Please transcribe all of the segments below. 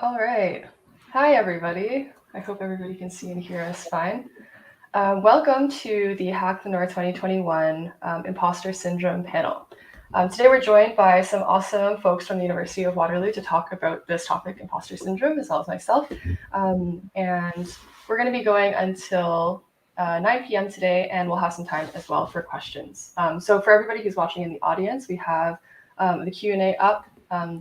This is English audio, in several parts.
All right. Hi, everybody. I hope everybody can see and hear us fine. Welcome to the Hack the North 2021 Imposter Syndrome panel. Today we're joined by some awesome folks from the University of Waterloo to talk about this topic, Imposter Syndrome, as well as myself. And we're going to be going until 9 p.m. today, and we'll have some time as well for questions. So for everybody who's watching in the audience, we have the Q&A up.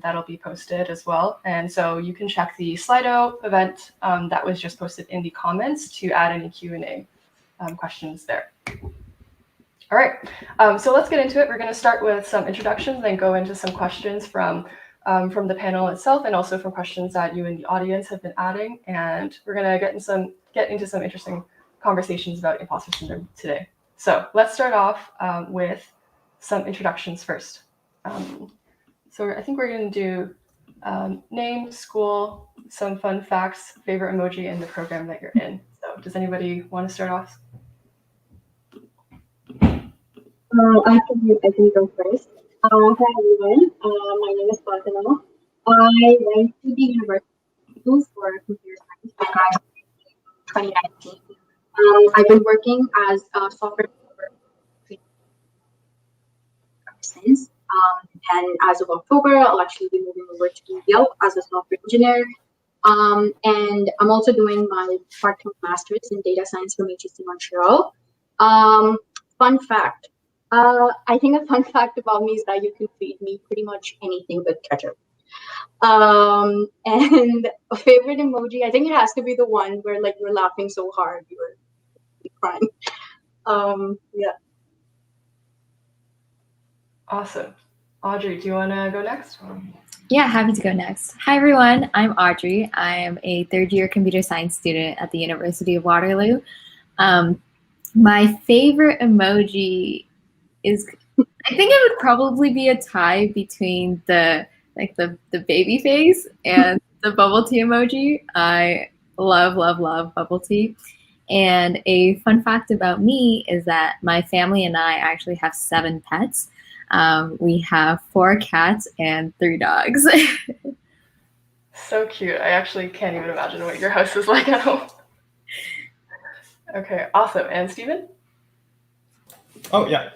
That'll be posted as well. And so you can check the Slido event that was just posted in the comments to add any Q&A questions there. All right, so let's get into it. We're going to start with some introductions, then go into some questions from the panel itself, and also from questions that you in the audience have been adding. And we're going to get into some interesting conversations about imposter syndrome today. So let's start off with some introductions first. So I think we're going to do name, school, some fun facts, favorite emoji, and the program that you're in. So does anybody want to start off? I can go first. Hi everyone. My name is Fatima. I went to the University for computer science. I graduated in 2019. I've been working as a software developer since. And as of October, I'll actually be moving over to Yelp as a software engineer. And I'm also doing my part-time master's in data science from HEC Montreal. Fun fact. I think a fun fact about me is that you can feed me pretty much anything with ketchup. And a favorite emoji, I think it has to be the one where like you're laughing so hard you're crying. Yeah. Awesome. Audrey, do you want to go next? Yeah, happy to go next. Hi, everyone. I'm Audrey. I am a third-year computer science student at the University of Waterloo. My favorite emoji is, I think it would probably be a tie between the baby face and the bubble tea emoji. I love bubble tea. And a fun fact about me is that my family and I actually have 7 pets. We have 4 cats and 3 dogs. So cute. I actually can't even imagine what your house is like at home. Okay, awesome. And Steven? Oh, yeah.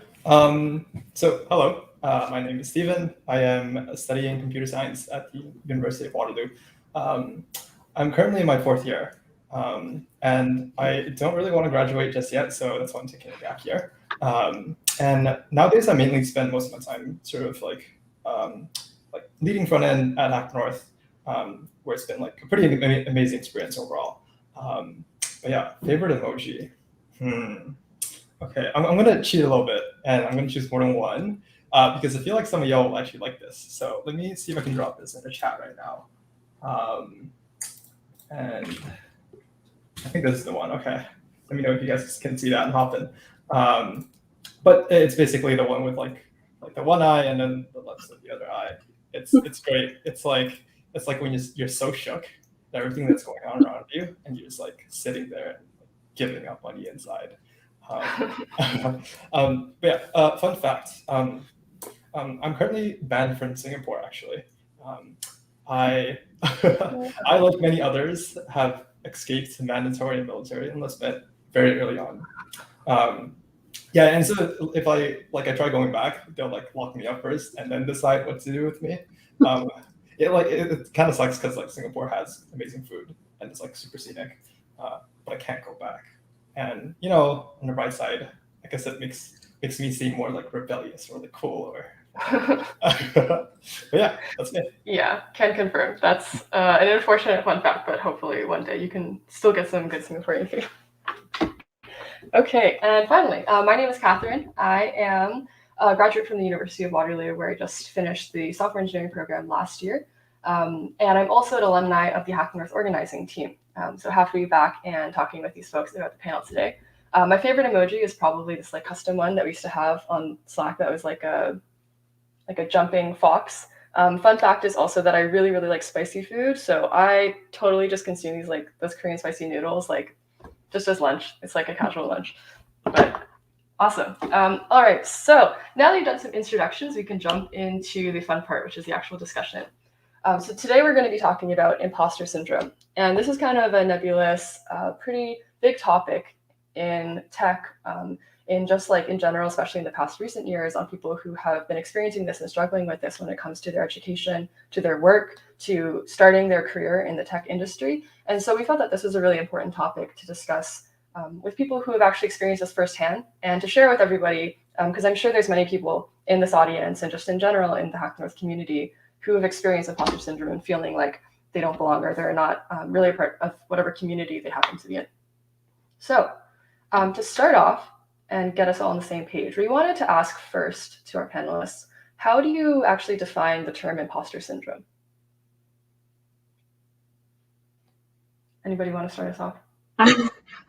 So, hello. My name is Steven. I am studying computer science at the University of Waterloo. I'm currently in my 4th year, and I don't really want to graduate just yet, so that's why I'm taking a gap year. And nowadays, I mainly spend most of my time sort of like leading front end at Hack North, where it's been like a pretty amazing experience overall. But yeah, favorite emoji. Okay, I'm going to cheat a little bit, and I'm going to choose more than one, because I feel like some of y'all will actually like this. So let me see if I can drop this in the chat right now. And I think this is the one. Okay, let me know if you guys can see that and hop in. But it's basically the one with like the one eye and then the left of the other eye. It's great. It's like when you're so shook at everything that's going on around you, and you're just like sitting there and giving up on the inside. But yeah, fun fact. I'm currently banned from Singapore. Actually, I like many others have escaped mandatory military enlistment very early on. Yeah, and so if I try going back, they'll like lock me up first and then decide what to do with me. It kind of sucks because like Singapore has amazing food and it's like super scenic, but I can't go back. And on the bright side, I guess it makes me seem more like rebellious or like cool or. But yeah, that's it. Yeah, can confirm. That's an unfortunate fun fact, but hopefully one day you can still get some good Singaporean food. Okay, and finally, my name is Catherine. I am a graduate from the University of Waterloo, where I just finished the software engineering program last year. And I'm also an alumni of the Hack North organizing team. So happy to be back and talking with these folks about the panel today. My favorite emoji is probably this like custom one that we used to have on Slack that was like a jumping fox. Fun fact is also that I really like spicy food, so I totally just consume those Korean spicy noodles like just as lunch. It's like a casual lunch. But awesome. All right, so now that you've done some introductions, we can jump into the fun part, which is the actual discussion. So today we're going to be talking about imposter syndrome. And this is kind of a nebulous, pretty big topic in tech, in just like in general, especially in the past recent years, on people who have been experiencing this and struggling with this when it comes to their education, to their work, to starting their career in the tech industry. And so we felt that this was a really important topic to discuss with people who have actually experienced this firsthand and to share with everybody, because I'm sure there's many people in this audience and just in general in the Hack North community who have experienced imposter syndrome and feeling like they don't belong or they're not really a part of whatever community they happen to be in. So to start off and get us all on the same page, we wanted to ask first to our panelists, how do you actually define the term imposter syndrome? Anybody want to start us off?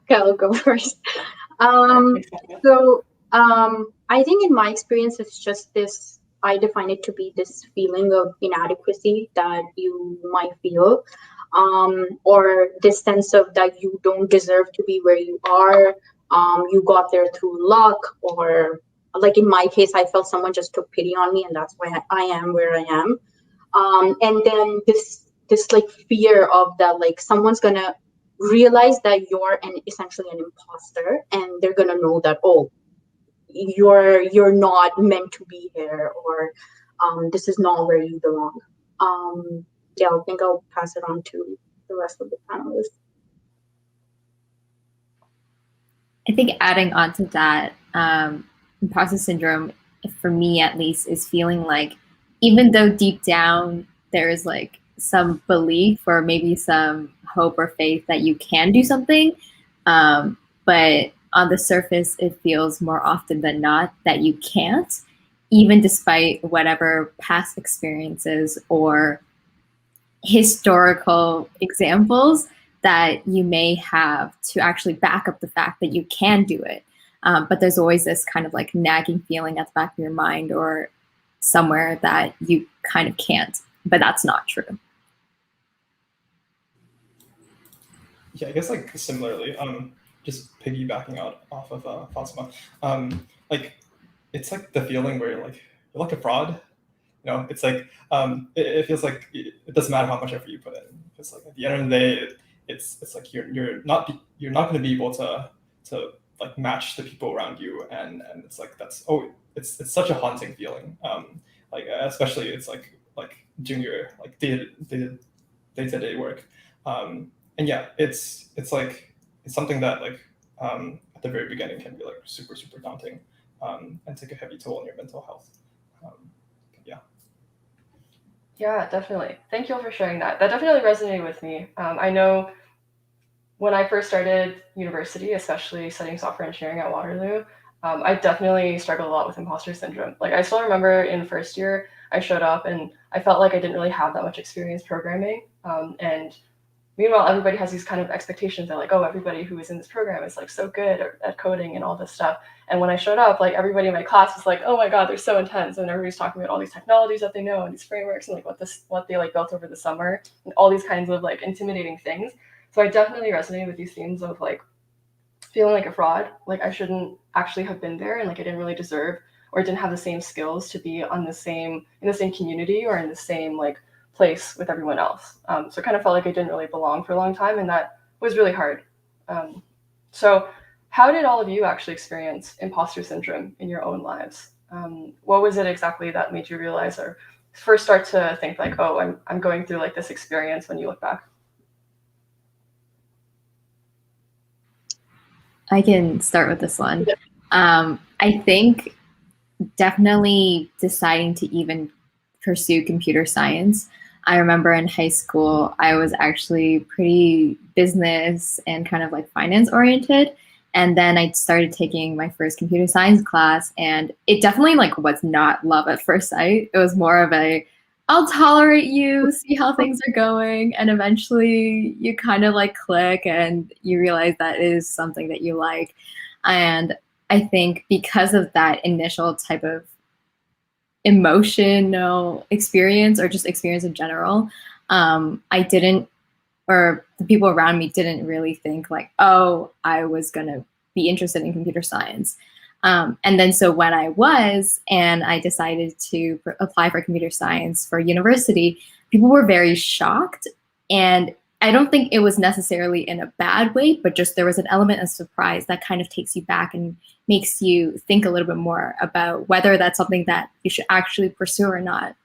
Okay, I'll go first. I think in my experience, it's just this, I define it to be this feeling of inadequacy that you might feel, or this sense of that you don't deserve to be where you are. You got there through luck, or like in my case, I felt someone just took pity on me, and that's why I am where I am. And then this like fear of that, like someone's gonna realize that you're essentially an imposter, and they're gonna know that, oh, you're not meant to be here, or this is not where you belong. Yeah, I think I'll pass it on to the rest of the panelists. I think adding on to that, imposter syndrome, for me at least, is feeling like even though deep down there is like some belief or maybe some hope or faith that you can do something, but on the surface, it feels more often than not that you can't, even despite whatever past experiences or historical examples that you may have to actually back up the fact that you can do it. But there's always this kind of like nagging feeling at the back of your mind or somewhere that you kind of can't, but that's not true. Yeah, I guess like similarly, just piggybacking off of Fatima, like it's like the feeling where you're like a fraud. You know, it's like it feels like it doesn't matter how much effort you put in. It's like at the end of the day, it's like you're not going to be able to like match the people around you, and it's like it's such a haunting feeling. Like especially it's like junior like day-to-day work. And yeah, it's something that like at the very beginning can be like super daunting, and take a heavy toll on your mental health. Yeah. Yeah, definitely. Thank you all for sharing that. That definitely resonated with me. I know when I first started university, especially studying software engineering at Waterloo, I definitely struggled a lot with imposter syndrome. Like I still remember in first year, I showed up and I felt like I didn't really have that much experience programming. And meanwhile, everybody has these kind of expectations that like, oh, everybody who is in this program is like so good at coding and all this stuff. And when I showed up, like everybody in my class was like, oh my God, they're so intense. And everybody's talking about all these technologies that they know and these frameworks and like what they like built over the summer and all these kinds of like intimidating things. So I definitely resonated with these themes of like feeling like a fraud, like I shouldn't actually have been there and like I didn't really deserve or didn't have the same skills to be in the same community or in the same like place with everyone else. So it kind of felt like I didn't really belong for a long time, and that was really hard. So how did all of you actually experience imposter syndrome in your own lives? What was it exactly that made you realize or first start to think like, oh, I'm going through like this experience when you look back? I can start with this one. Yeah. I think definitely deciding to even pursue computer science. I remember in high school, I was actually pretty business and kind of like finance oriented. And then I started taking my first computer science class, and it definitely like was not love at first sight. It was more of a, I'll tolerate you, see how things are going. And eventually you kind of like click and you realize that is something that you like. And I think because of that initial type of emotional experience or just experience in general, I didn't, or the people around me didn't really think like, oh, I was going to be interested in computer science. And then so when I was, and I decided to apply for computer science for university, people were very shocked. And I don't think it was necessarily in a bad way, but just there was an element of surprise that kind of takes you back and makes you think a little bit more about whether that's something that you should actually pursue or not.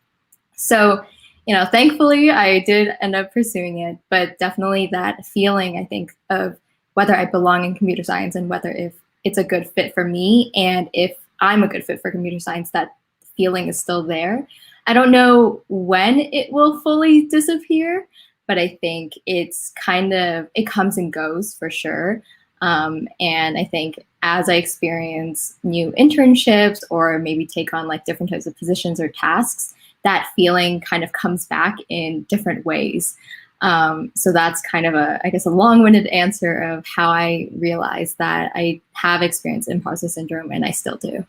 So, thankfully I did end up pursuing it, but definitely that feeling, I think, of whether I belong in computer science and whether if it's a good fit for me and if I'm a good fit for computer science, that feeling is still there. I don't know when it will fully disappear, but I think it comes and goes for sure. And I think as I experience new internships or maybe take on like different types of positions or tasks, that feeling kind of comes back in different ways. So that's kind of a long-winded answer of how I realized that I have experienced imposter syndrome, and I still do.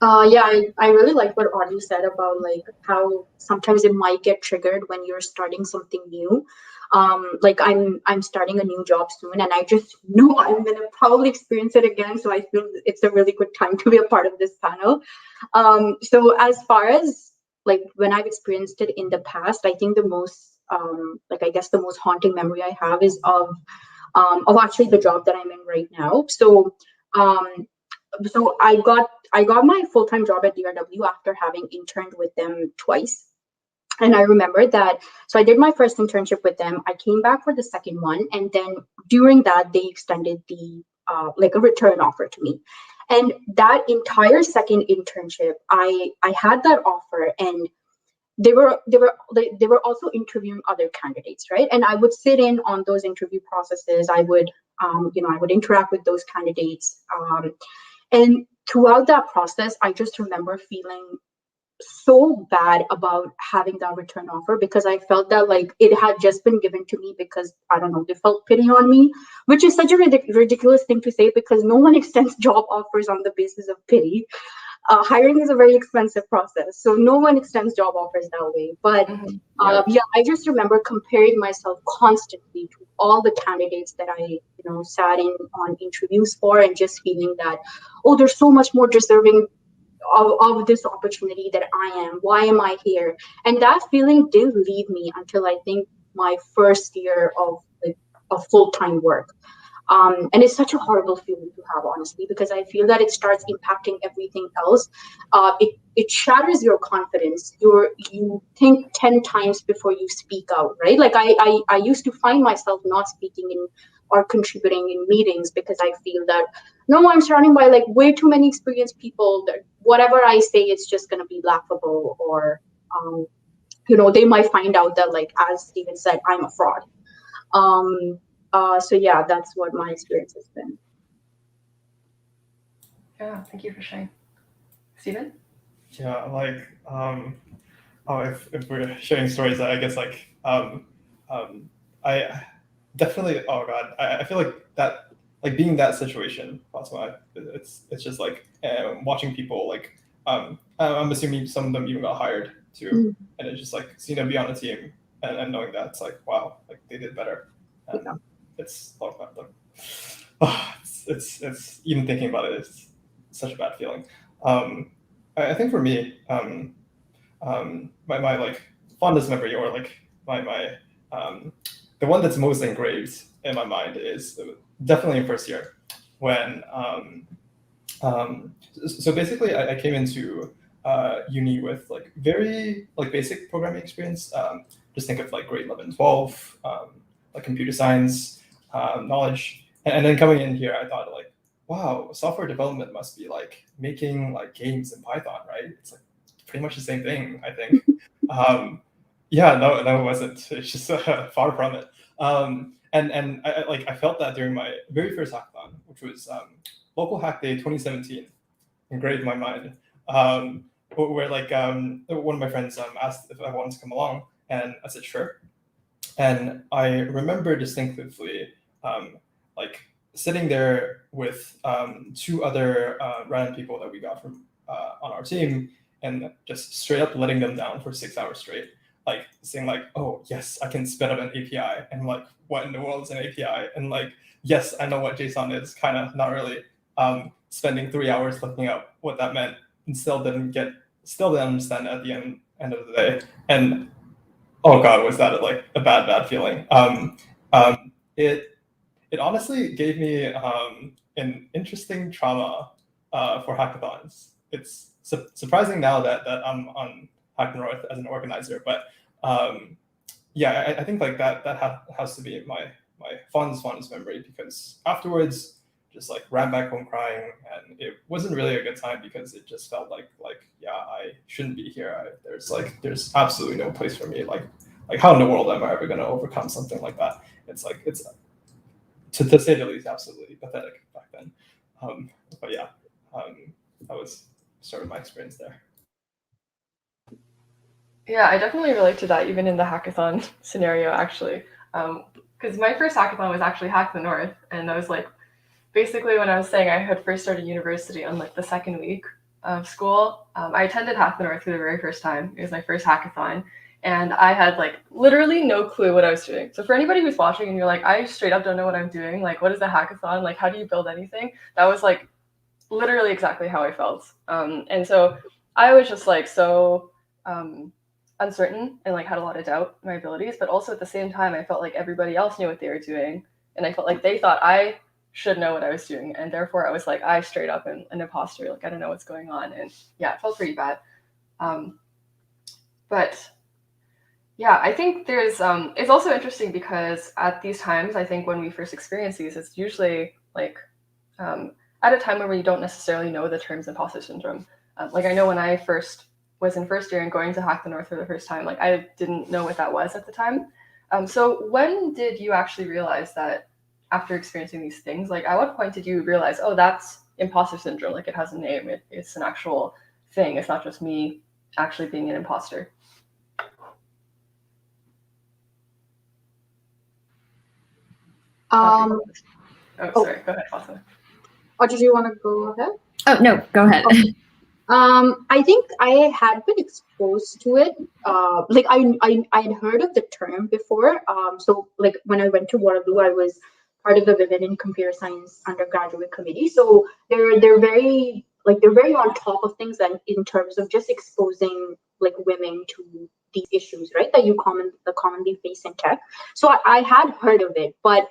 I really like what Audrey said about like how sometimes it might get triggered when you're starting something new. Like I'm starting a new job soon, and I just know I'm gonna probably experience it again. So I feel it's a really good time to be a part of this panel. So as far as like when I've experienced it in the past, I think the most the most haunting memory I have is of actually the job that I'm in right now. So I got my full-time job at DRW after having interned with them twice. And I remember that, so I did my first internship with them. I came back for the second one. And then during that, they extended the, like a return offer to me. And that entire second internship, I had that offer, and they were also interviewing other candidates, right? And I would sit in on those interview processes. I would, I would interact with those candidates. And throughout that process, I just remember feeling so bad about having that return offer, because I felt that like it had just been given to me because, I don't know, they felt pity on me, which is such a ridiculous thing to say, because no one extends job offers on the basis of pity. Hiring is a very expensive process, so no one extends job offers that way. But I just remember comparing myself constantly to all the candidates that I, sat in on interviews for, and just feeling that, oh, they're so much more deserving of this opportunity that I am. Why am I here? And that feeling didn't leave me until I think my first year of full-time work. And it's such a horrible feeling to have, honestly, because I feel that it starts impacting everything else. It shatters your confidence. You think 10 times before you speak out, right? Like I used to find myself not speaking in or contributing in meetings because I feel that, no, I'm surrounded by like way too many experienced people that whatever I say, it's just going to be laughable, or, they might find out that, like, as Steven said, I'm a fraud. So yeah, that's what my experience has been. Yeah, thank you for sharing. Steven? Yeah, like, if we're sharing stories, I guess like, I definitely, oh God, I feel like that, like being in that situation, it's just like watching people like, I'm assuming some of them even got hired too, and it's just like seeing them be on a team and knowing that it's like, wow, like they did better. And it's oh God, like, it's even thinking about it, it's such a bad feeling. I think for me, my like fondest memory, or like my the one that's most engraved in my mind is definitely in first year, when so basically I came into uni with like very like basic programming experience. Just think of like grade 11, 12, like computer science knowledge, and then coming in here, I thought like, wow, software development must be like making like games in Python, right? It's like pretty much the same thing, I think. Yeah, no, it wasn't. It's just far from it. And I felt that during my very first hackathon, which was Local Hack Day 2017, engraved in my mind. Where like one of my friends asked if I wanted to come along, and I said sure. And I remember distinctively, like sitting there with two other random people that we got from on our team, and just straight up letting them down for 6 hours straight. like saying like, oh yes, I can spin up an API, and like, what in the world is an API? And like, yes, I know what JSON is, kind of not really. Spending 3 hours looking up what that meant, and still didn't understand at the end of the day. And oh god, was that like a bad feeling. It honestly gave me an interesting trauma for hackathons. It's surprising now that I'm on Hack the North as an organizer, but yeah, I think like that has to be my fondest memory, because afterwards just like ran back home crying, and it wasn't really a good time because it just felt like yeah, I shouldn't be here. There's absolutely no place for me. Like how in the world am I ever going to overcome something like that? It's to say the least, absolutely pathetic back then. But yeah, that was sort of my experience there. Yeah, I definitely relate to that, even in the hackathon scenario, actually. Because my first hackathon was actually Hack the North, and I was like, basically when I was saying I had first started university on like the second week of school, I attended Hack the North for the very first time. It was my first hackathon, and I had like literally no clue what I was doing. So for anybody who's watching and you're like, I straight up don't know what I'm doing, like what is a hackathon? Like how do you build anything? That was like literally exactly how I felt. And so I was just like so uncertain and like had a lot of doubt in my abilities, but also at the same time I felt like everybody else knew what they were doing, and I felt like they thought I should know what I was doing, and therefore I was like, I straight up am an imposter, like I don't know what's going on. And yeah, it felt pretty bad. But yeah, I think there's it's also interesting because at these times, I think when we first experience these, it's usually like at a time where we don't necessarily know the terms imposter syndrome. Like I know when I first was in first year and going to Hack the North for the first time, like I didn't know what that was at the time. So when did you actually realize that after experiencing these things, like at what point did you realize, oh, that's imposter syndrome, like it has a name, it's an actual thing, it's not just me actually being an imposter? Oh, sorry, go ahead, Fatima. Or did you want to go ahead? Oh, no, go ahead. Okay. I think I had been exposed to it. Like I'd heard of the term before. So like when I went to Waterloo, I was part of the Women in Computer Science undergraduate committee. So they're very on top of things, and in terms of just exposing like women to these issues, right? That commonly face in tech. So I had heard of it, but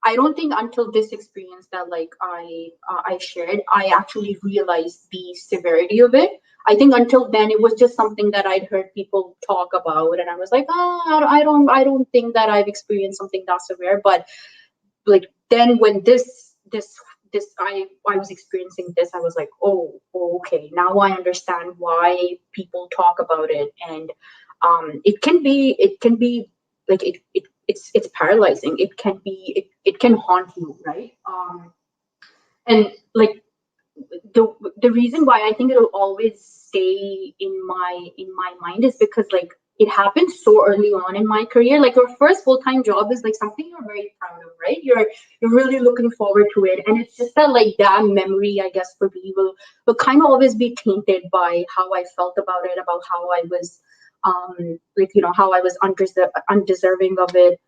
I don't think until this experience that like I shared, I actually realized the severity of it. I think until then it was just something that I'd heard people talk about, and I was like, oh, I don't think that I've experienced something that severe. But like then when I was experiencing this, I was like, oh, okay, now I understand why people talk about it, and it can be like it's paralyzing. It can haunt you, right? And like the reason why I think it'll always stay in my mind is because like it happened so early on in my career. Like your first full-time job is like something you're very proud of, right? You're really looking forward to it, and it's just that like that memory, I guess, for me will kind of always be tainted by how I felt about it, about how I was like how I was undeserving of it.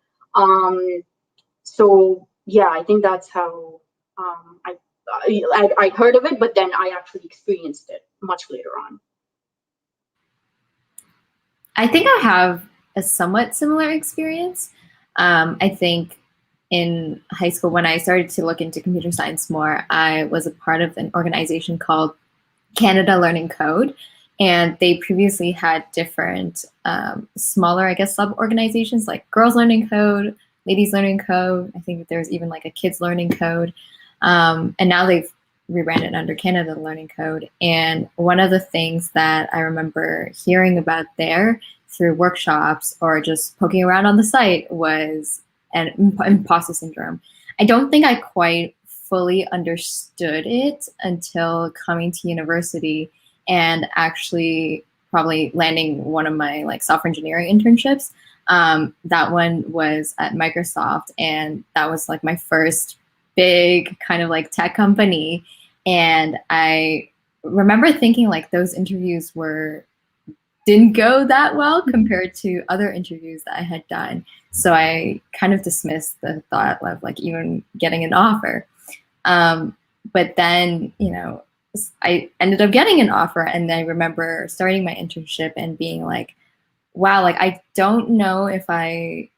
So yeah, I think that's how I heard of it, but then I actually experienced it much later on. I think I have a somewhat similar experience. I think in high school, when I started to look into computer science more, I was a part of an organization called Canada Learning Code. And they previously had different smaller, I guess, sub-organizations like Girls Learning Code, Ladies Learning Code. I think there's even like a Kids Learning Code. And now they've rebranded under Canada Learning Code. And one of the things that I remember hearing about there through workshops or just poking around on the site was an imposter syndrome. I don't think I quite fully understood it until coming to university and actually probably landing one of my like software engineering internships. That one was at Microsoft, and that was like my first big kind of like tech company. And I remember thinking like those interviews were didn't go that well compared to other interviews that I had done. So I kind of dismissed the thought of like even getting an offer. But then, you know, I ended up getting an offer, and I remember starting my internship and being like, wow, like I don't know if I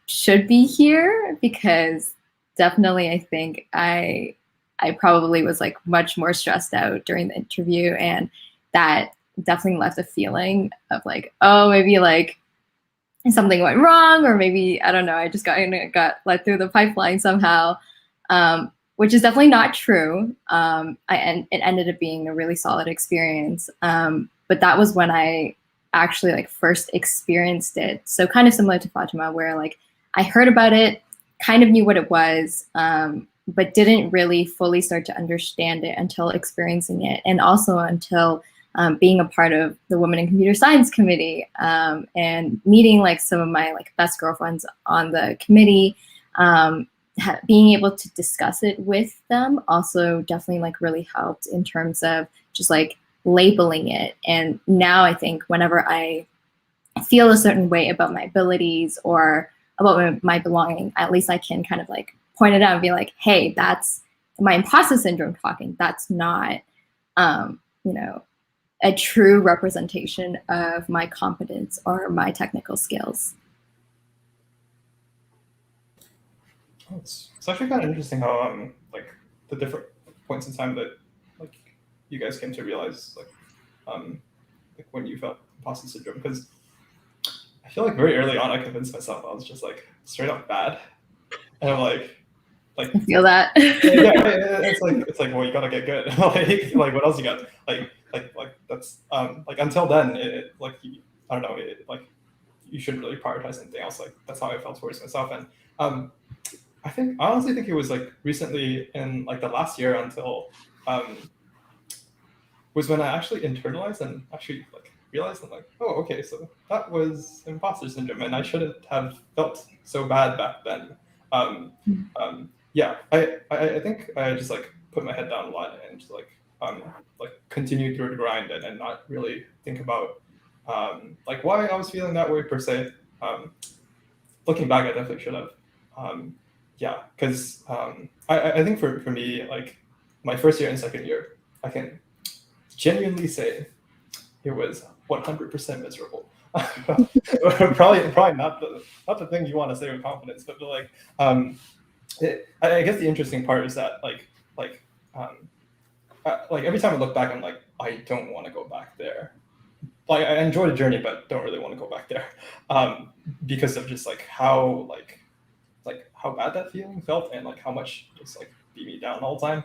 should be here, because definitely I think I probably was like much more stressed out during the interview, and that definitely left a feeling of like, oh, maybe like something went wrong, or maybe, I don't know, I just got let through the pipeline somehow, which is definitely not true. It ended up being a really solid experience. But that was when I actually like first experienced it. So kind of similar to Fatima, where like I heard about it, kind of knew what it was, but didn't really fully start to understand it until experiencing it, and also until being a part of the Women in Computer Science committee, and meeting like some of my like best girlfriends on the committee, being able to discuss it with them also definitely like really helped in terms of just like labeling it. And now I think whenever I feel a certain way about my abilities or about my belonging, at least I can kind of like point it out and be like, hey, that's my imposter syndrome talking. That's not, you know, a true representation of my competence or my technical skills. Oh, it's actually kind of interesting how like the different points in time that like you guys came to realize like when you felt imposter syndrome, because I feel like very early on I convinced myself I was just like straight up bad, and I'm like I feel that. yeah, it's like well, you gotta get good. like what else you got, like that's like until then like I don't know, like you shouldn't really prioritize anything else. Like that's how I felt towards myself. And I honestly think it was like recently in like the last year until was when I actually internalized and actually like realized I'm like, oh, okay, so that was imposter syndrome, and I shouldn't have felt so bad back then. Yeah, I think I just like put my head down a lot and just like continue through the grind and not really think about like why I was feeling that way per se. Looking back, I definitely should have. Yeah, because I think for me, like my first year and second year, I can genuinely say it was 100% miserable. probably not the thing you want to say with confidence, but like I guess the interesting part is that like every time I look back, I'm like, I don't want to go back there. Like I enjoyed the journey, but don't really want to go back there, because of just like how how bad that feeling felt, and like how much just like beat me down all the time.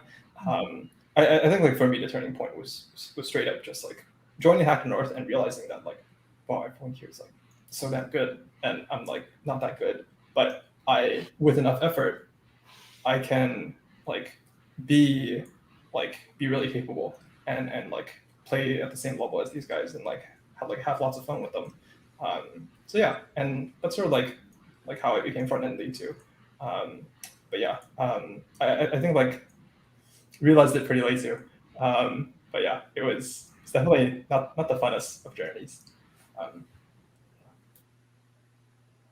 I think like for me the turning point was straight up just like joining Hack North and realizing that like, wow, everyone here is like so damn good, and I'm like not that good, but with enough effort I can like be really capable and like play at the same level as these guys and like have lots of fun with them. So yeah, and that's sort of like how I became front end lead too. But yeah, I think like realized it pretty late too. But yeah, it's definitely not the funnest of journeys.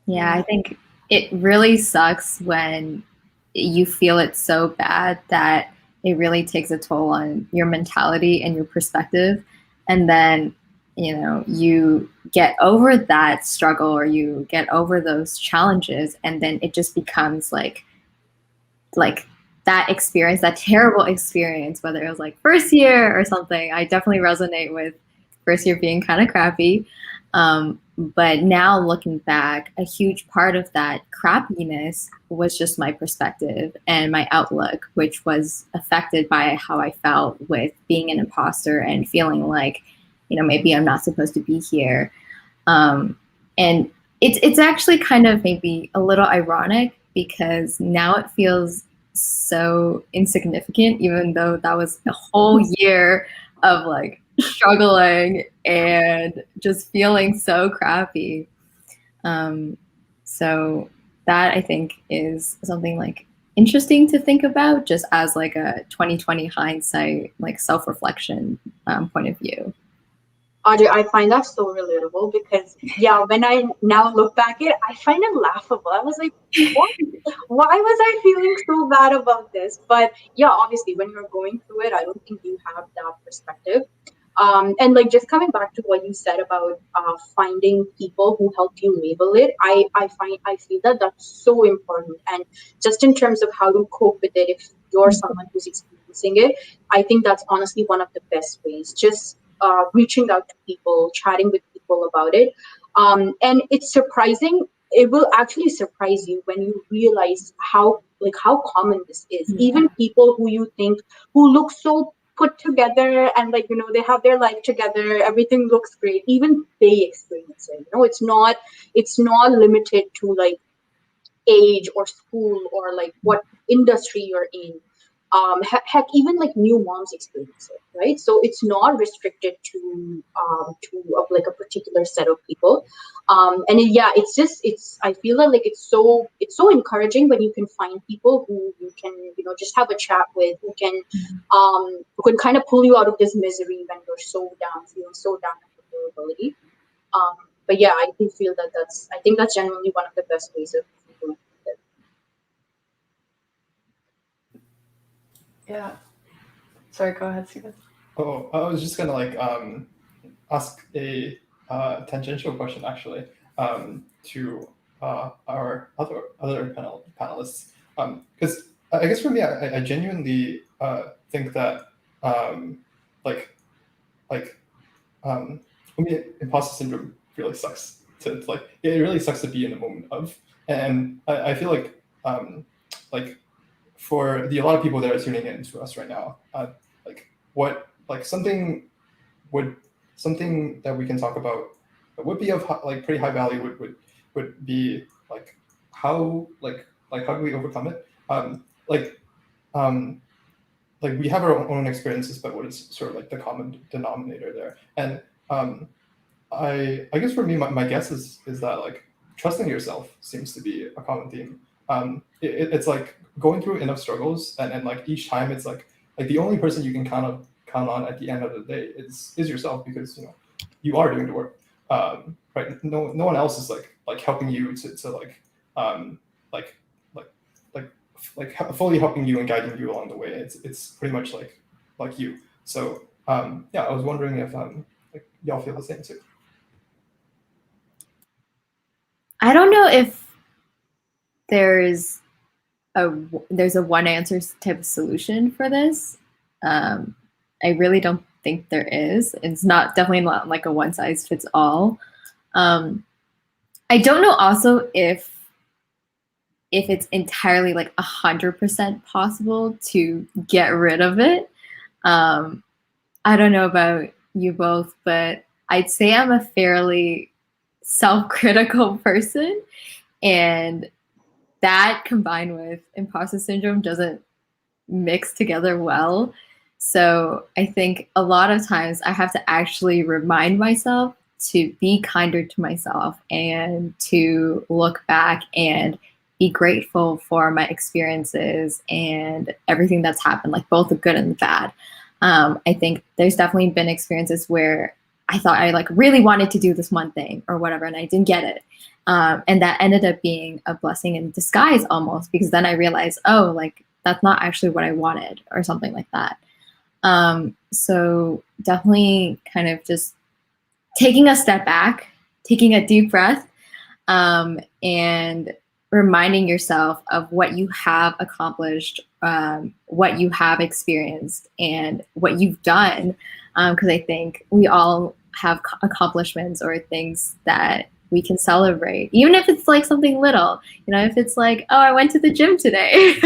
Yeah, I think it really sucks when you feel it so bad that it really takes a toll on your mentality and your perspective. And then, you know, you get over that struggle or you get over those challenges, and then it just becomes like that experience, that terrible experience, whether it was like first year or something. I definitely resonate with first year being kind of crappy. But now looking back, a huge part of that crappiness was just my perspective and my outlook, which was affected by how I felt with being an imposter and feeling like, you know, maybe I'm not supposed to be here. And it's actually kind of maybe a little ironic, because now it feels so insignificant, even though that was a whole year of like struggling and just feeling so crappy. So that I think is something like interesting to think about, just as like a 2020 hindsight, like self-reflection point of view. Audrey, I find that so relatable because, yeah, when I now look back at it, I find it laughable. I was like, what? Why was I feeling so bad about this? But yeah, obviously, when you're going through it, I don't think you have that perspective. And like just coming back to what you said about finding people who help you label it, I feel that that's so important. And just in terms of how to cope with it, if you're someone who's experiencing it, I think that's honestly one of the best ways. Just reaching out to people, chatting with people about it. And it's surprising. It will actually surprise you when you realize how common this is. Even people who you think who look so put together and they have their life together, everything looks great, even they experience it. It's not limited to like age or school or like what industry you're in. Heck, even like new moms experience it, right? So it's not restricted to a particular set of people. It's I feel that like it's so encouraging when you can find people who you can just have a chat with, who can kind of pull you out of this misery when you're so down, feeling so down with your ability. But yeah, I do feel that I think that's generally one of the best ways of doing it. Yeah. Sorry, go ahead, Steven. Oh, I was just gonna ask a tangential question actually to our other panelists because I guess for me I genuinely think that like I mean imposter syndrome really sucks to like it really sucks to be in the moment of, and I feel like for a lot of people that are tuning in to us right now, what something that we can talk about that would be of pretty high value would be how how do we overcome it? Like we have our own experiences, but what is sort of like the common denominator there? And I guess for me, my guess is that like trusting yourself seems to be a common theme. It's like going through enough struggles, and like each time it's like the only person you can count on at the end of the day is yourself, because you are doing the work, right? No one else is like helping you to um, like like fully helping you and guiding you along the way. It's pretty much like you. So yeah, I was wondering if like y'all feel the same too. I don't know if there's a one answer type of solution for this. I really don't think there is. It's definitely not like a one size fits all. I don't know also if it's entirely like 100% possible to get rid of it. I don't know about you both, but I'd say I'm a fairly self-critical person, and that combined with imposter syndrome doesn't mix together well. So I think a lot of times I have to actually remind myself to be kinder to myself and to look back and be grateful for my experiences and everything that's happened, like both the good and the bad. I think there's definitely been experiences where I thought I like really wanted to do this one thing or whatever, and I didn't get it. And that ended up being a blessing in disguise almost, because then I realized, oh, like that's not actually what I wanted or something like that. So definitely kind of just taking a step back, taking a deep breath, and reminding yourself of what you have accomplished, what you have experienced, and what you've done. Because I think we all have accomplishments or things that we can celebrate, even if it's like something little. If it's like, oh, I went to the gym today.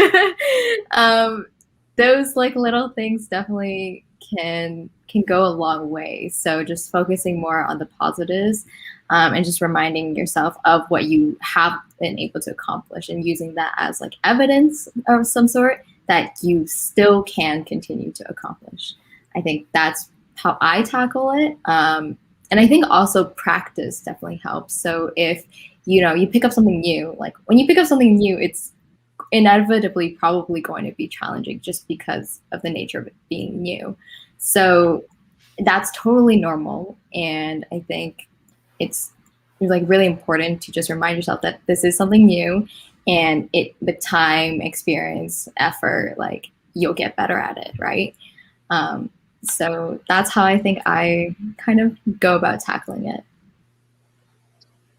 Those like little things definitely can go a long way. So just focusing more on the positives, and just reminding yourself of what you have been able to accomplish and using that as like evidence of some sort that you still can continue to accomplish. I think that's how I tackle it. And I think also practice definitely helps. So if you pick up something new, like when you pick up something new, it's inevitably probably going to be challenging just because of the nature of it being new. So that's totally normal. And I think it's like really important to just remind yourself that this is something new, and with time, experience, effort, like you'll get better at it, right? So that's how I think I kind of go about tackling it.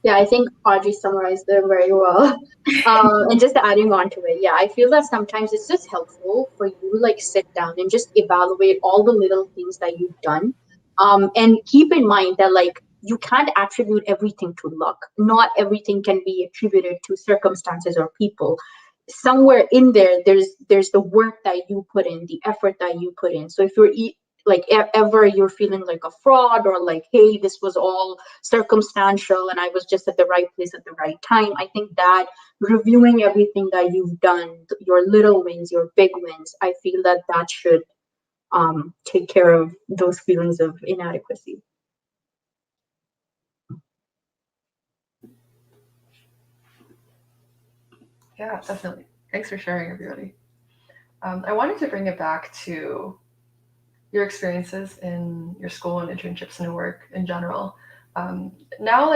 Yeah, I think Audrey summarized it very well. And just adding on to it, yeah, I feel that sometimes it's just helpful for you to like sit down and just evaluate all the little things that you've done. And keep in mind that like you can't attribute everything to luck. Not everything can be attributed to circumstances or people. Somewhere in there, there's the work that you put in, the effort that you put in. So if you're like ever you're feeling like a fraud, or like, hey, this was all circumstantial and I was just at the right place at the right time, I think that reviewing everything that you've done, your little wins, your big wins, I feel that that should take care of those feelings of inadequacy. Yeah, definitely. Thanks for sharing, everybody. I wanted to bring it back to your experiences in your school and internships and work in general. Now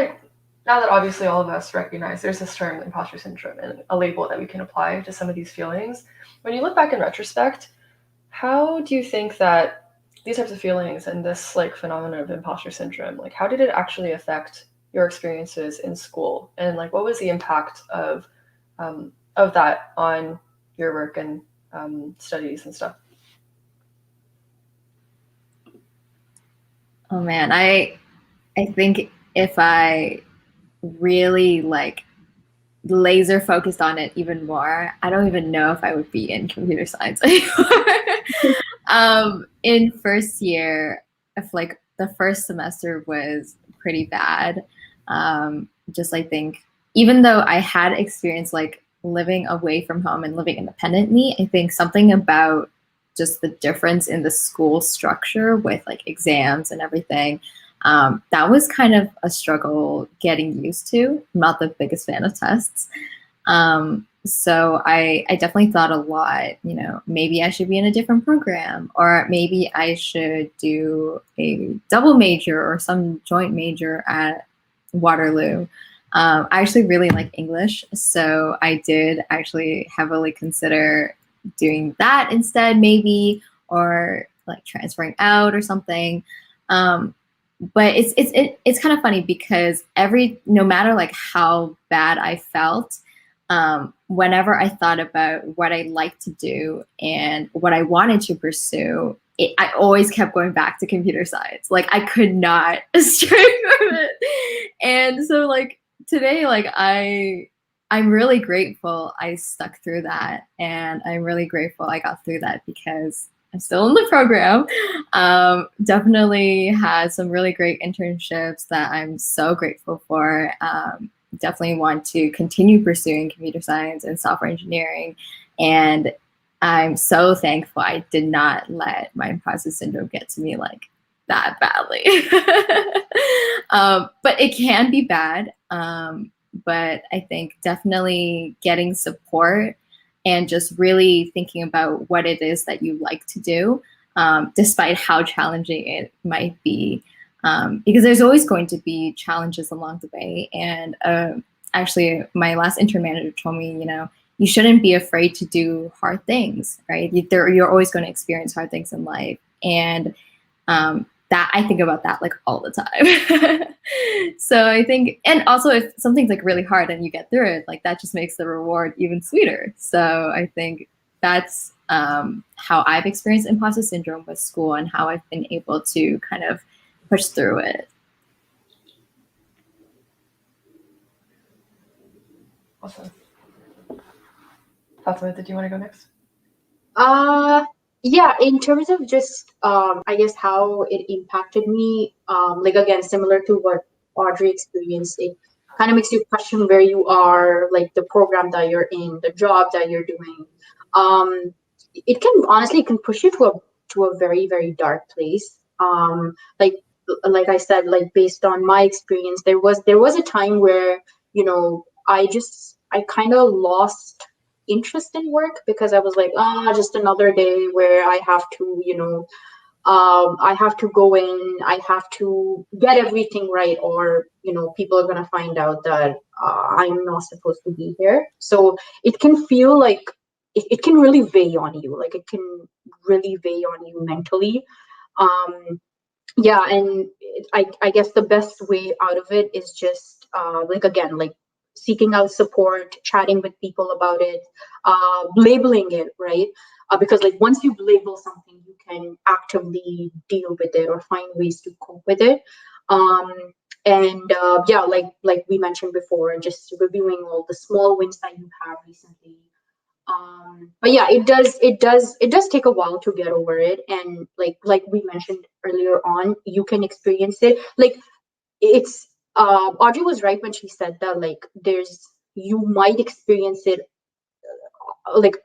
that obviously all of us recognize there's this term, imposter syndrome, and a label that we can apply to some of these feelings, when you look back in retrospect, how do you think that these types of feelings and this like phenomenon of imposter syndrome, like how did it actually affect your experiences in school, and like what was the impact of that on your work and studies and stuff? Oh man, I think if I really like laser focused on it even more, I don't even know if I would be in computer science anymore. In first year, if like the first semester was pretty bad. Just I think even though I had experience like living away from home and living independently, I think something about just the difference in the school structure with like exams and everything, that was kind of a struggle getting used to. I'm not the biggest fan of tests. So I definitely thought a lot, you know, maybe I should be in a different program, or maybe I should do a double major or some joint major at Waterloo. I actually really like English, so I did actually heavily consider doing that instead, maybe, or like transferring out or something. But it's kind of funny because no matter like how bad I felt, whenever I thought about what I liked to do and what I wanted to pursue, I always kept going back to computer science. Like I could not stray from it. And so like today, like I'm really grateful I stuck through that, and I'm really grateful I got through that because I'm still in the program. Definitely had some really great internships that I'm so grateful for. Definitely want to continue pursuing computer science and software engineering. And I'm so thankful I did not let my imposter syndrome get to me like that badly. But it can be bad. But I think definitely getting support and just really thinking about what it is that you like to do, despite how challenging it might be. Because there's always going to be challenges along the way. And actually, my last intern manager told me, you know, you shouldn't be afraid to do hard things, right? You're always going to experience hard things in life. And that I think about that like all the time. So I think, and also if something's like really hard and you get through it, like that just makes the reward even sweeter. So I think that's how I've experienced imposter syndrome with school and how I've been able to kind of push through it. Awesome. Fatima, did you want to go next? Yeah, in terms of just I guess how it impacted me, like again, similar to what Audrey experienced, it kind of makes you question where you are, like the program that you're in, the job that you're doing. It can honestly can push you to a very, very dark place. Like I said, like based on my experience, there was a time where, you know, I kind of lost interest in work because I was like, just another day where I have to, you know, I have to go in, I have to get everything right, or people are gonna find out that I'm not supposed to be here. So it can feel like it can really weigh on you, like it can really weigh on you mentally. Yeah, and I guess the best way out of it is just like, again, like seeking out support, chatting with people about it, labeling it, right? Because like once you label something, you can actively deal with it or find ways to cope with it. Um, and yeah, like we mentioned before, just reviewing all the small wins that you have recently. But yeah, it does take a while to get over it, and like we mentioned earlier on, you can experience it. Like it's Audrey was right when she said that, like, you might experience it like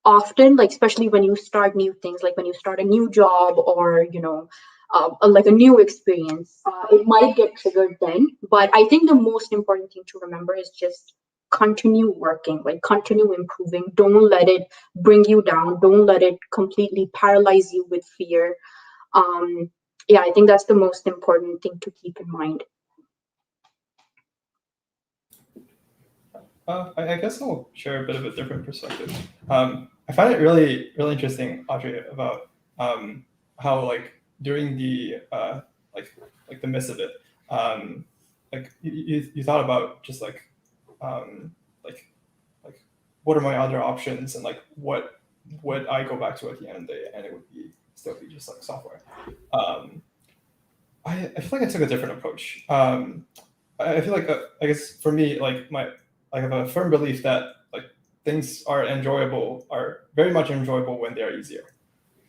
often, like especially when you start new things, like when you start a new job, or like a new experience, it might get triggered then. But I think the most important thing to remember is just continue working, like continue improving. Don't let it bring you down, don't let it completely paralyze you with fear. Yeah, I think that's the most important thing to keep in mind. I guess I'll share a bit of a different perspective. I find it really, really interesting, Audrey, about how like during the like the midst of it, like you thought about just um, like like what are my other options, and like what would I go back to at the end of the day, and it would still be just like software. Um, I feel like I took a different approach. I feel like I guess for me, like I have a firm belief that like things are very much enjoyable when they are easier.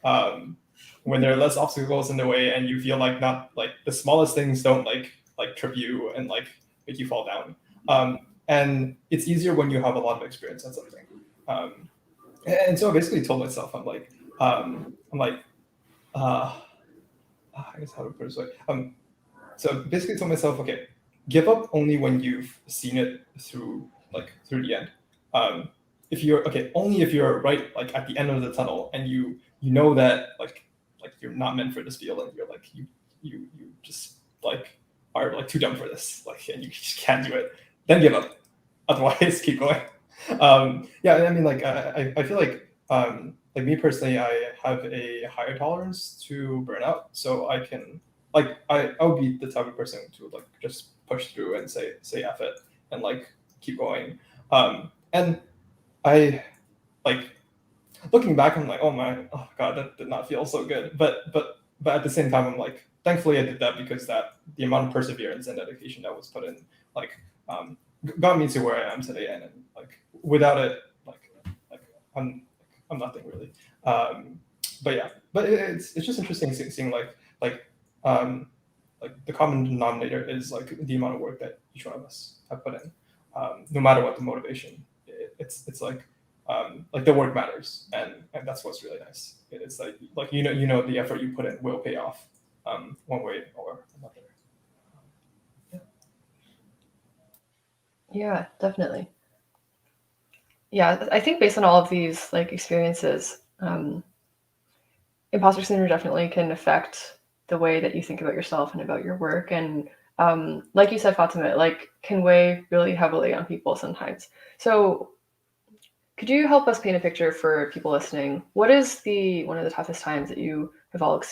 Um, when there are less obstacles in the way, and you feel like not like the smallest things don't like trip you and like make you fall down. And it's easier when you have a lot of experience at something. Um, and so I basically told myself, I'm like, uh, I guess how to put it this way. So basically told myself, okay, give up only when you've seen it through the end. Um, if you're okay, only if you're right like at the end of the tunnel, and you know that like you're not meant for this field, and you're like you just like are like too dumb for this, like, and you just can't do it, then give up. Otherwise, keep going. Yeah, I mean, like I feel like me personally, I have a higher tolerance to burnout, so I can like I would be the type of person to like just push through and say F it and like keep going. And I like looking back, I'm like, oh god, that did not feel so good. But at the same time, I'm like, thankfully I did that, because that the amount of perseverance and dedication that was put in like um, got me to where I am today, and like without it, like I'm nothing really. But yeah, but it's just interesting seeing like um, like the common denominator is like the amount of work that each one of us have put in, no matter what the motivation. It's like the work matters, and that's what's really nice. It's like you know the effort you put in will pay off, one way or another. Yeah, definitely. Yeah, I think based on all of these like experiences, imposter syndrome definitely can affect the way that you think about yourself and about your work. And like you said, Fatima, like can weigh really heavily on people sometimes. So could you help us paint a picture for people listening? What is one of the toughest times that you have all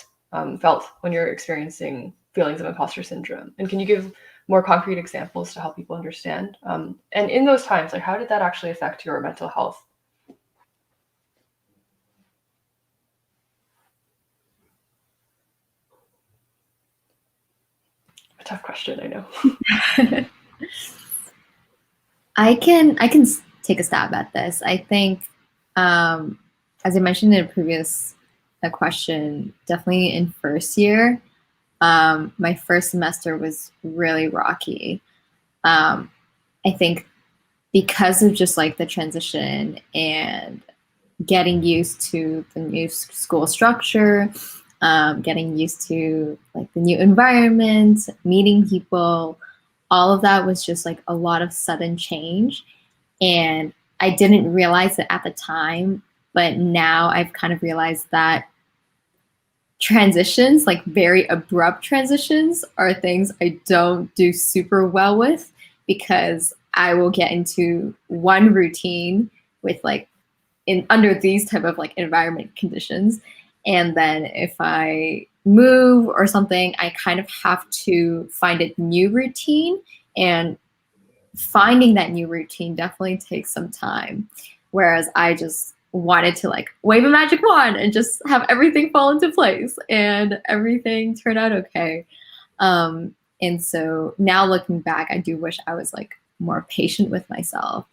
felt when you're experiencing feelings of imposter syndrome? And can you give more concrete examples to help people understand? And in those times, like how did that actually affect your mental health? A tough question, I know. I can take a stab at this. I think, as I mentioned in a previous question, definitely in first year, my first semester was really rocky. I think because of just like the transition and getting used to the new school structure, getting used to like the new environment, meeting people, all of that was just like a lot of sudden change. And I didn't realize it at the time, but now I've kind of realized that transitions, like very abrupt transitions, are things I don't do super well with, because I will get into one routine with like under these type of like environment conditions, and then if I move or something, I kind of have to find a new routine, and finding that new routine definitely takes some time. Whereas I just wanted to like wave a magic wand and just have everything fall into place and everything turn out okay. And so now looking back, I do wish I was like more patient with myself.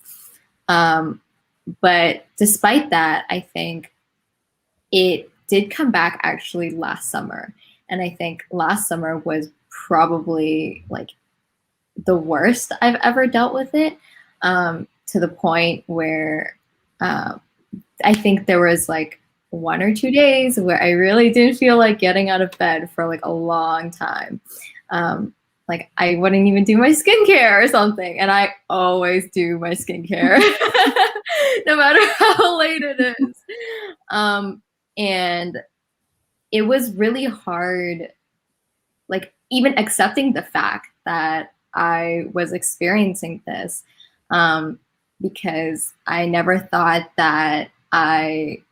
But despite that, I think it did come back actually last summer. And I think last summer was probably like the worst I've ever dealt with it, to the point where I think there was like 1 or 2 days where I really didn't feel like getting out of bed for like a long time. Like I wouldn't even do my skincare or something. And I always do my skincare, no matter how late it is. And it was really hard, like even accepting the fact that I was experiencing this, because I never thought that I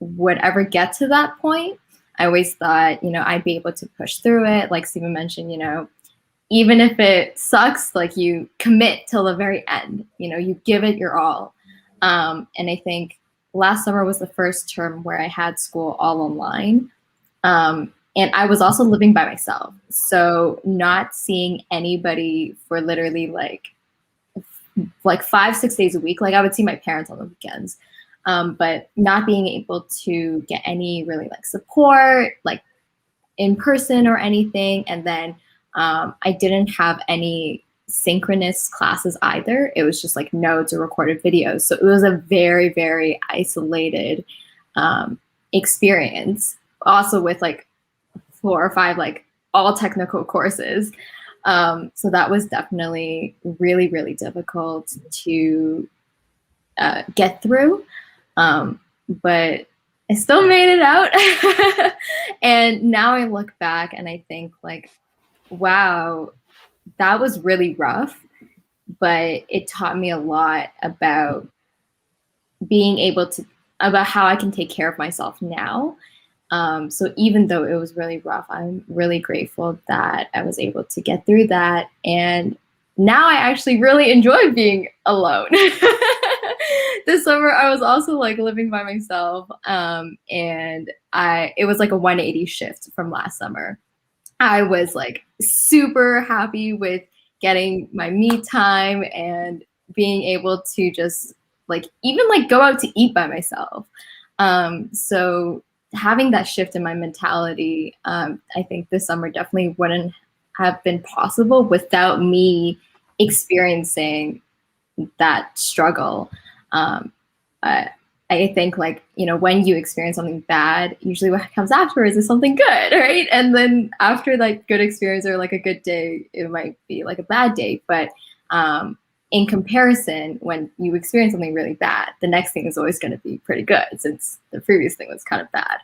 would ever get to that point. I always thought, I'd be able to push through it. Like Steven mentioned, even if it sucks, like you commit till the very end, you give it your all. And I think last summer was the first term where I had school all online. And I was also living by myself. So not seeing anybody for literally like 5-6 days a week. Like I would see my parents on the weekends, but not being able to get any really like support, like in person or anything. And then I didn't have any synchronous classes either. It was just like notes or recorded videos. So it was a very, very isolated experience. Also with like 4 or 5 like all technical courses. So that was definitely really, really difficult to get through. But I still made it out. And now I look back and I think like, wow, that was really rough, but it taught me a lot about being able to, about how I can take care of myself now. So even though it was really rough, I'm really grateful that I was able to get through that. And now I actually really enjoy being alone. This summer, I was also like living by myself. And it was like a 180 shift from last summer. I was like super happy with getting my me time and being able to just like even like go out to eat by myself. So having that shift in my mentality, I think this summer definitely wouldn't have been possible without me experiencing that struggle. I think like, when you experience something bad, usually what comes afterwards is something good, right? And then after like good experience or like a good day, it might be like a bad day. But in comparison, when you experience something really bad, the next thing is always going to be pretty good since the previous thing was kind of bad.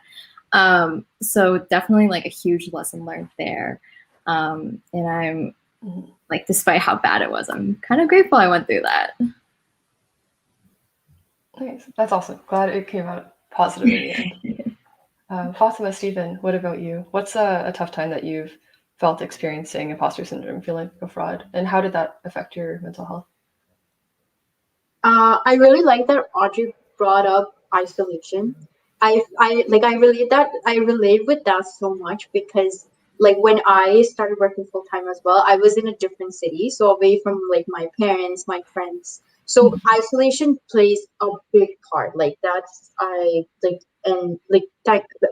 So definitely like a huge lesson learned there. And I'm like, despite how bad it was, I'm kind of grateful I went through that. Nice. That's awesome. Glad it came out positive in the end. Fatima, Steven, what about you? What's a tough time that you've felt experiencing imposter syndrome, feeling like a fraud? And how did that affect your mental health? I really like that Audrey brought up isolation. I relate with that so much because like when I started working full time as well, I was in a different city, so away from like my parents, my friends. So isolation plays a big part. Like that's I like and like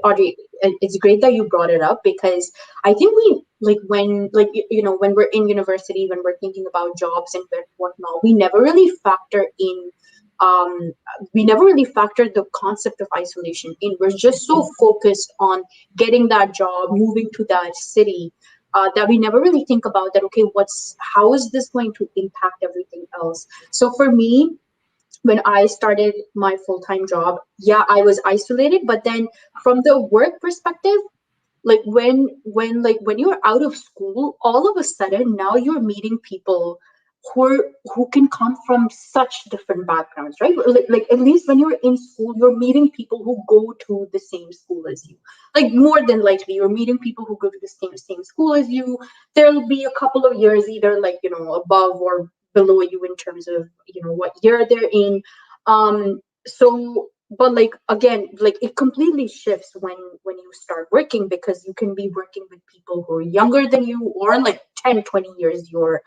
Audrey, it's great that you brought it up because I think we like when like when we're in university, when we're thinking about jobs and whatnot, we never really factor in the concept of isolation in. We're just so focused on getting that job, moving to that city, that we never really think about that, okay, how is this going to impact everything else? So for me, when I started my full-time job, yeah, I was isolated, but then from the work perspective, like when you're out of school, all of a sudden now you're meeting people who can come from such different backgrounds, right? Like at least when you're in school, you're meeting people who go to the same school as you. Like more than likely, you're meeting people who go to the same school as you. There'll be a couple of years either like, you know, above or below you in terms of, you know, what year they're in. So but like again, like it completely shifts when you start working, because you can be working with people who are younger than you or like 10-20 years your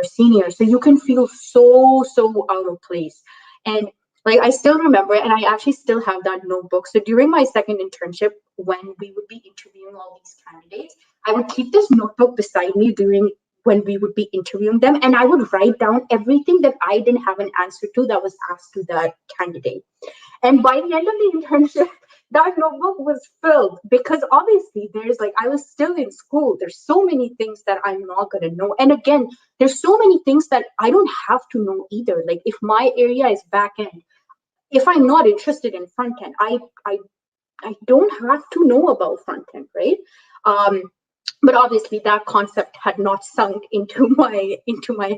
senior, so you can feel so out of place. And like I still remember, and I actually still have that notebook. So during my second internship, when we would be interviewing all these candidates, I would keep this notebook beside me during when we would be interviewing them, and I would write down everything that I didn't have an answer to that was asked to that candidate. And by the end of the internship, that notebook was filled, because obviously there's like, I was still in school. There's so many things that I'm not going to know. And again, there's so many things that I don't have to know either. Like if my area is back end, if I'm not interested in front end, I don't have to know about front end, right? But obviously that concept had not sunk into my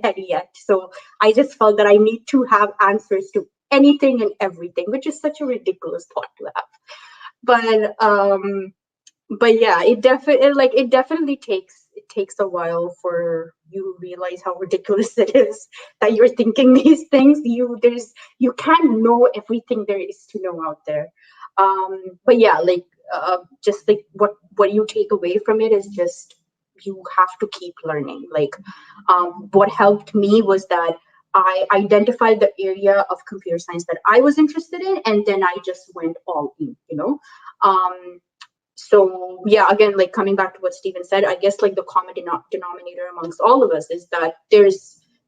head yet. So I just felt that I need to have answers to anything and everything, which is such a ridiculous thought to have. But yeah, it definitely takes a while for you to realize how ridiculous it is that you're thinking these things. You can't know everything there is to know out there. But yeah, like just like what you take away from it is just you have to keep learning. Like what helped me was that I identified the area of computer science that I was interested in, and then I just went all in, you know. So yeah, again, like coming back to what Stephen said, I guess like the common denominator amongst all of us is that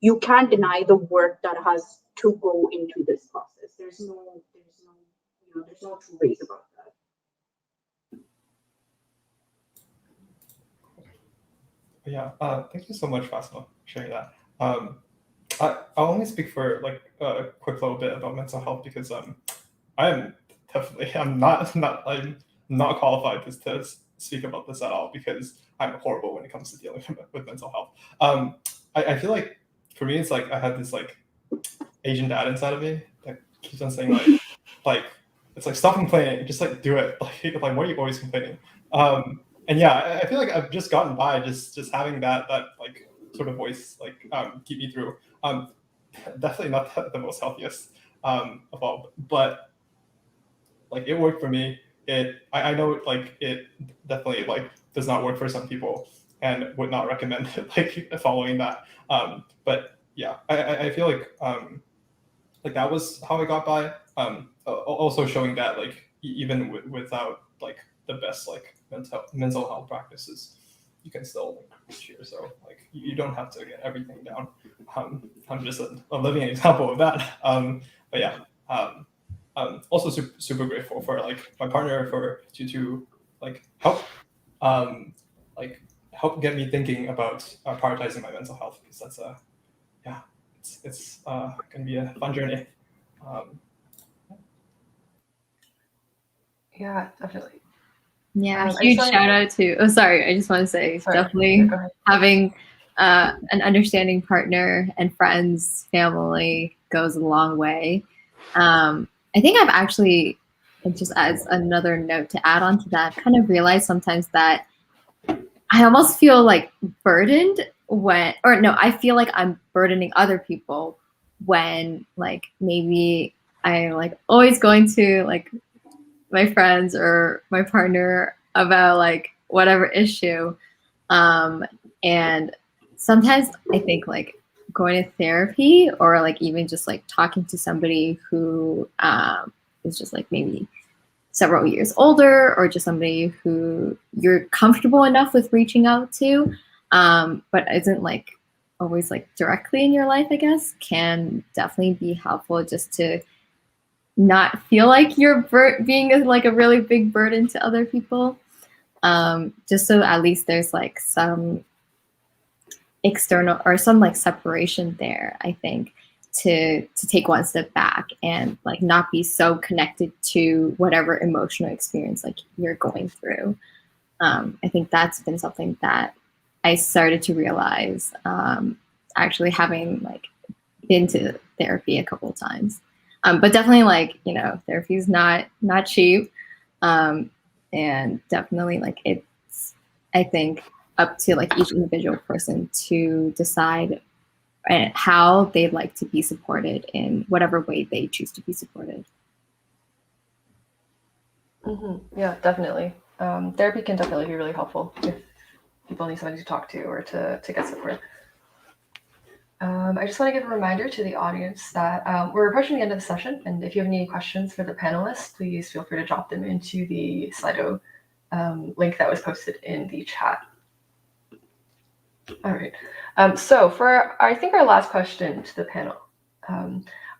you can't deny the work that has to go into this process. There's no two ways about that. Yeah, thank you so much, Fasma, for sharing that. I'll only speak for like a quick little bit about mental health, because I'm not qualified to speak about this at all, because I'm horrible when it comes to dealing with mental health. I feel like for me it's like I have this like Asian dad inside of me that keeps on saying like it's like, stop complaining, just like do it. Like why are you always complaining? And yeah, I feel like I've just gotten by just having that like sort of voice like keep me through. Definitely not the most healthiest of all, but like it worked for me. I know like it definitely like does not work for some people, and would not recommend like following that. But yeah, I feel like that was how I got by. Also showing that like even without like the best like mental health practices, you can still reach here. So like you don't have to get everything down. I'm just a living example of that. But yeah, also super grateful for like my partner to like help like help get me thinking about prioritizing my mental health, because that's yeah, it's gonna be a fun journey. Yeah, definitely. Yeah, huge shout out to, oh, sorry, I just want to say, definitely having an understanding partner and friends, family goes a long way. I think I've actually, just as another note to add on to that, kind of realized sometimes that I almost feel like burdened I feel like I'm burdening other people when like maybe I like always going to like my friends or my partner about like whatever issue. And sometimes I think like going to therapy, or like even just like talking to somebody who is just like maybe several years older, or just somebody who you're comfortable enough with reaching out to, but isn't like always like directly in your life, I guess, can definitely be helpful, just to not feel like you're being like a really big burden to other people. Just so at least there's like some external or some like separation there, I think, to take one step back and like not be so connected to whatever emotional experience like you're going through. I think that's been something that I started to realize, actually having like been to therapy a couple of times. But definitely, like, you know, therapy is not cheap. And definitely, like, it's, I think, up to like each individual person to decide how they'd like to be supported in whatever way they choose to be supported. Yeah, definitely. Therapy can definitely be really helpful if people need somebody to talk to or to get support. I just want to give a reminder to the audience that we're approaching the end of the session, and if you have any questions for the panelists, please feel free to drop them into the Slido link that was posted in the chat. All right. So for, I think, our last question to the panel,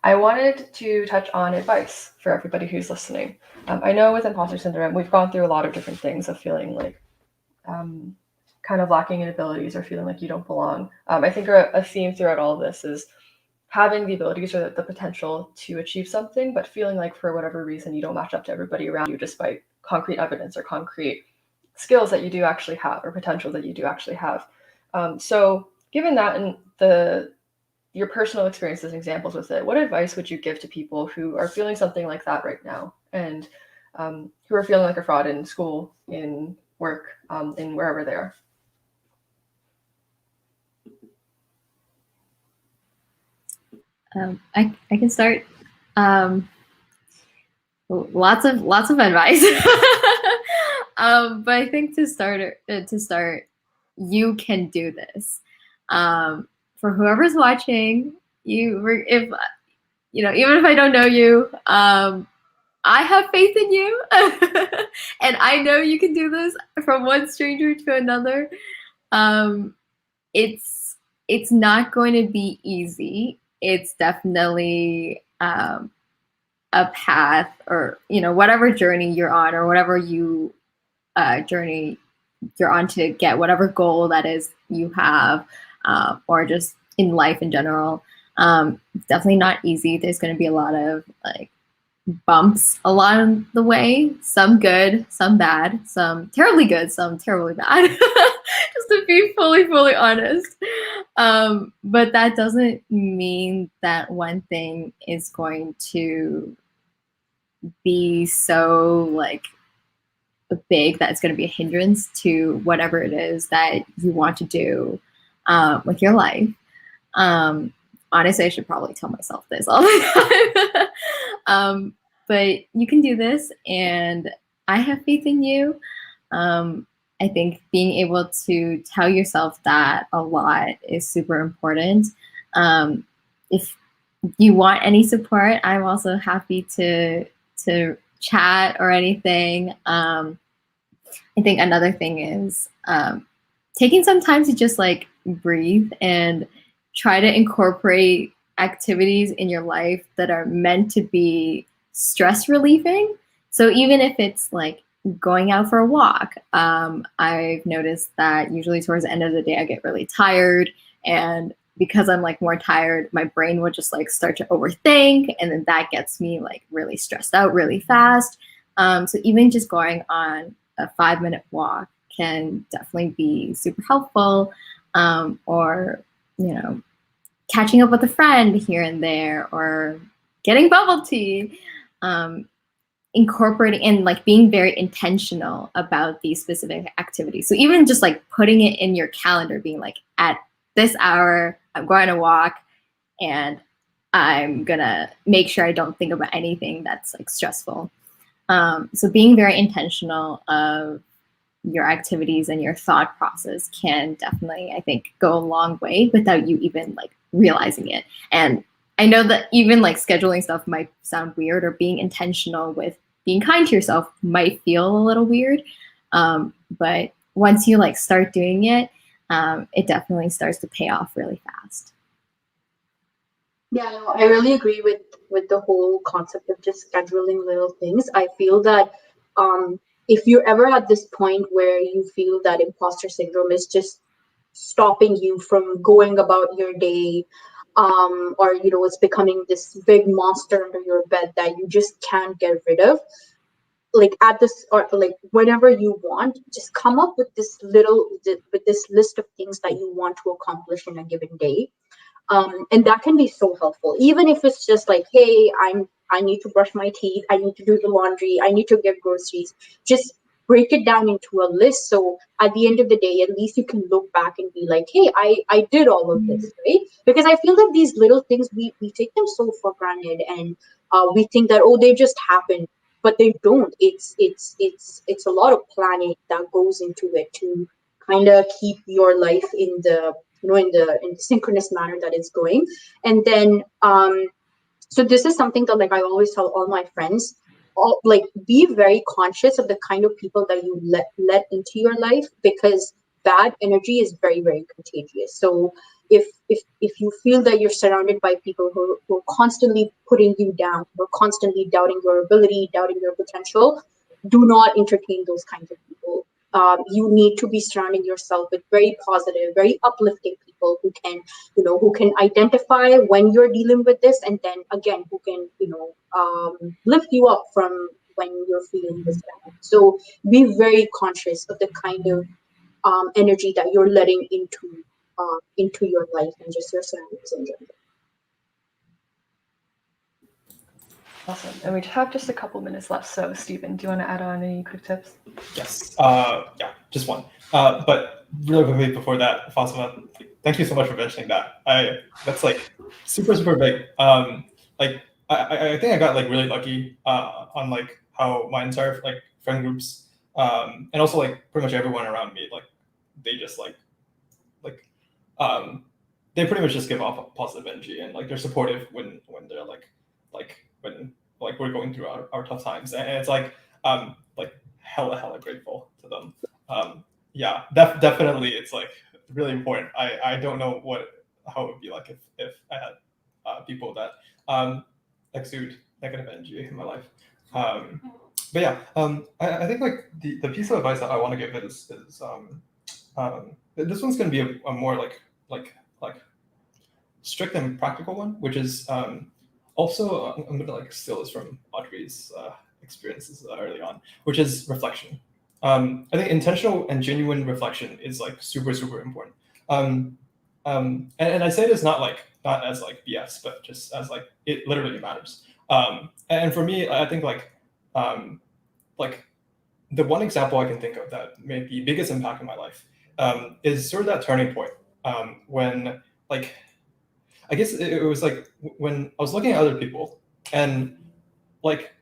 I wanted to touch on advice for everybody who's listening. I know with imposter syndrome, we've gone through a lot of different things of feeling like kind of lacking in abilities or feeling like you don't belong. I think a theme throughout all of this is having the abilities or the potential to achieve something, but feeling like for whatever reason you don't match up to everybody around you despite concrete evidence or concrete skills that you do actually have or potential that you do actually have. So given that and your personal experiences and examples with it, what advice would you give to people who are feeling something like that right now and who are feeling like a fraud in school, in work, in wherever they are? I can start. Lots of advice. But I think to start, you can do this. For whoever's watching, if you know, even if I don't know you, I have faith in you, and I know you can do this. From one stranger to another, it's not going to be easy. It's definitely a path, or, you know, whatever journey you're on, or whatever journey you're on to get whatever goal that is you have, or just in life in general. Definitely not easy. There's going to be a lot of like bumps along the way, some good, some bad, some terribly good, some terribly bad, just to be fully honest. But that doesn't mean that one thing is going to be so like big that it's going to be a hindrance to whatever it is that you want to do with your life. Honestly, I should probably tell myself this all the time. But you can do this, and I have faith in you. I think being able to tell yourself that a lot is super important. If you want any support, I'm also happy to chat or anything. I think another thing is taking some time to just like breathe and try to incorporate activities in your life that are meant to be stress relieving. So even if it's like going out for a walk, I've noticed that usually towards the end of the day I get really tired, and because I'm like more tired, my brain will just like start to overthink, and then that gets me like really stressed out really fast. So even just going on a 5-minute walk can definitely be super helpful. Or, you know, catching up with a friend here and there, or getting bubble tea. Incorporating and like being very intentional about these specific activities. So even just like putting it in your calendar, being like, at this hour, I'm going to walk, and I'm gonna make sure I don't think about anything that's like stressful. So being very intentional of your activities and your thought process can definitely, I think, go a long way without you even like realizing it. And I know that even like scheduling stuff might sound weird, or being intentional with being kind to yourself might feel a little weird. But once you like start doing it, it definitely starts to pay off really fast. Yeah, no, I really agree with the whole concept of just scheduling little things. I feel that if you're ever at this point where you feel that imposter syndrome is just stopping you from going about your day, or it's becoming this big monster under your bed that you just can't get rid of, like at this, or like whenever you want, just come up with this list of things that you want to accomplish in a given day. And that can be so helpful, even if it's just like, hey, I need to brush my teeth, I need to do the laundry, I need to get groceries. Just break it down into a list, so at the end of the day, at least you can look back and be like, hey, I did all of this, right? Because I feel like these little things, we take them so for granted, and we think that, oh, they just happen, but they don't. It's a lot of planning that goes into it to kind of keep your life in the, in the synchronous manner that it's going. And then so this is something that, like, I always tell all my friends, like, be very conscious of the kind of people that you let into your life, because bad energy is very, very contagious. So if you feel that you're surrounded by people who are constantly putting you down, who are constantly doubting your ability, doubting your potential, do not entertain those kinds of people. You need to be surrounding yourself with very positive, very uplifting people who can, who can identify when you're dealing with this, and then again, who can, lift you up from when you're feeling this down. So be very conscious of the kind of energy that you're letting into your life and just your surroundings in general. Awesome. And we have just a couple minutes left. So, Stephen, do you want to add on any quick tips? Yes. Yeah, just one. But really quickly before that, Fatima, thank you so much for mentioning that. That's like super, super big. Like I think I got like really lucky on like how my entire like friend groups and also like pretty much everyone around me, like they just like they pretty much just give off positive energy, and like they're supportive when they're like when like we're going through our tough times, and it's like hella grateful to them. Yeah, definitely it's like really important. I don't know how it would be like if I had people that exude negative energy in my life. But yeah, I think like the piece of advice that I want to give is this one's going to be a more like strict and practical one, which is also I'm going to like steal this from Audrey's experiences early on, which is reflection. I think intentional and genuine reflection is like super important. And I say this not as like BS, but just as like it literally matters. And for me, I think like the one example I can think of that made the biggest impact in my life is sort of that turning point when like I guess it was like when I was looking at other people, and like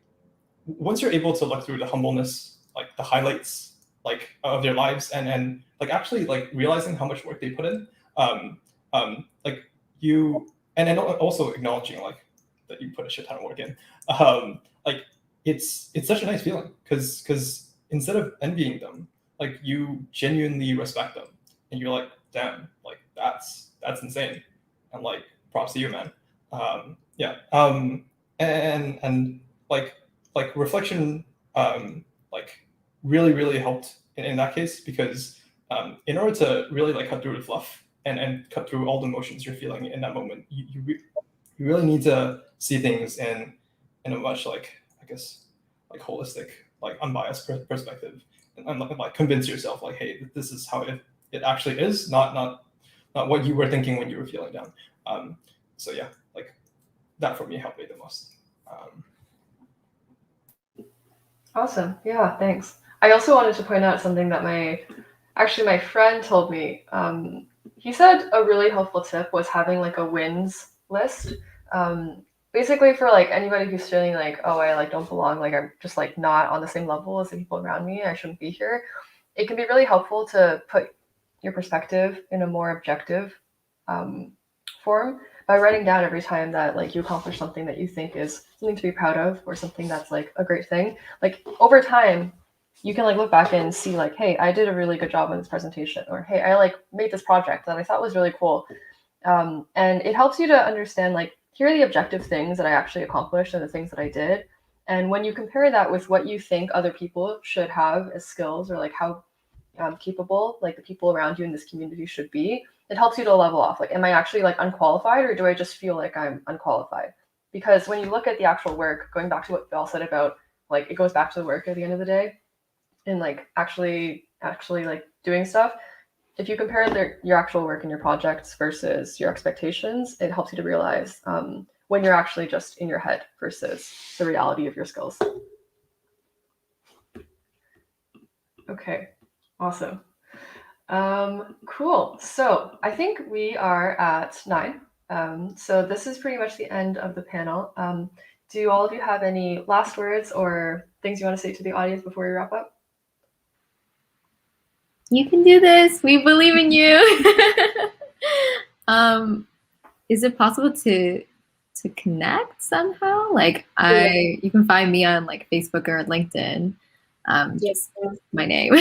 once you're able to look through the humbleness, like the highlights like of their lives, and like actually like realizing how much work they put in, like you and then also acknowledging like that you put a shit ton of work in, like it's such a nice feeling because instead of envying them, like you genuinely respect them, and you're like, damn, like that's insane, and like props to you, man. Yeah. And like reflection like really helped in that case, because in order to really like cut through the fluff and cut through all the emotions you're feeling in that moment, you really need to see things in a much like, I guess, like holistic, like unbiased perspective, and like convince yourself like, hey, this is how it actually is, not what you were thinking when you were feeling down. So yeah, like that for me helped me the most. Awesome. Yeah, thanks. I also wanted to point out something that my friend told me. He said a really helpful tip was having like a wins list. Basically for like anybody who's feeling like, oh, I like don't belong, like I'm just like not on the same level as the people around me, I shouldn't be here. It can be really helpful to put your perspective in a more objective form by writing down every time that like you accomplish something that you think is something to be proud of, or something that's like a great thing. Like over time, you can like look back and see like, hey, I did a really good job on this presentation, or hey, I like made this project that I thought was really cool. And it helps you to understand like, here are the objective things that I actually accomplished and the things that I did. And when you compare that with what you think other people should have as skills, or like how capable like the people around you in this community should be, it helps you to level off. Like, am I actually like unqualified, or do I just feel like I'm unqualified? Because when you look at the actual work, going back to what Belle said about like it goes back to the work at the end of the day, and like actually like doing stuff. If you compare your actual work and your projects versus your expectations, it helps you to realize when you're actually just in your head versus the reality of your skills. Okay, awesome. Cool. So I think we are at 9. So this is pretty much the end of the panel. Do all of you have any last words or things you want to say to the audience before we wrap up? You can do this. We believe in you. Is it possible to connect somehow? Like you can find me on like Facebook or LinkedIn. Just my name.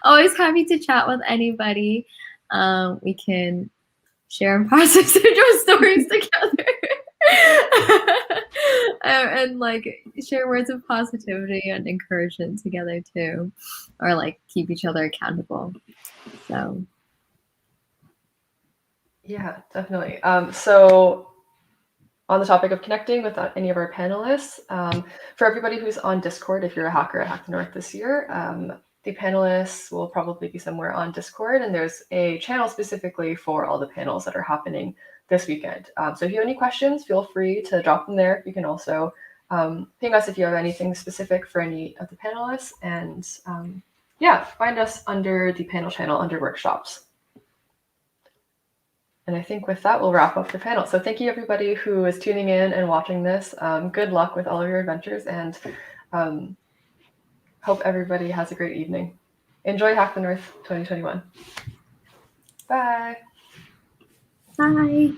Always happy to chat with anybody. We can share imposter syndrome stories together. And like share words of positivity and encouragement together too, or like keep each other accountable. So yeah, definitely. So on the topic of connecting with any of our panelists, for everybody who's on Discord, if you're a hacker at Hack the North this year, the panelists will probably be somewhere on Discord, and there's a channel specifically for all the panels that are happening this weekend. So if you have any questions, feel free to drop them there. You can also ping us if you have anything specific for any of the panelists, and yeah, find us under the panel channel under workshops. And I think with that, we'll wrap up the panel. So thank you everybody who is tuning in and watching this. Good luck with all of your adventures, and hope everybody has a great evening. Enjoy Hack the North 2021. Bye. bye.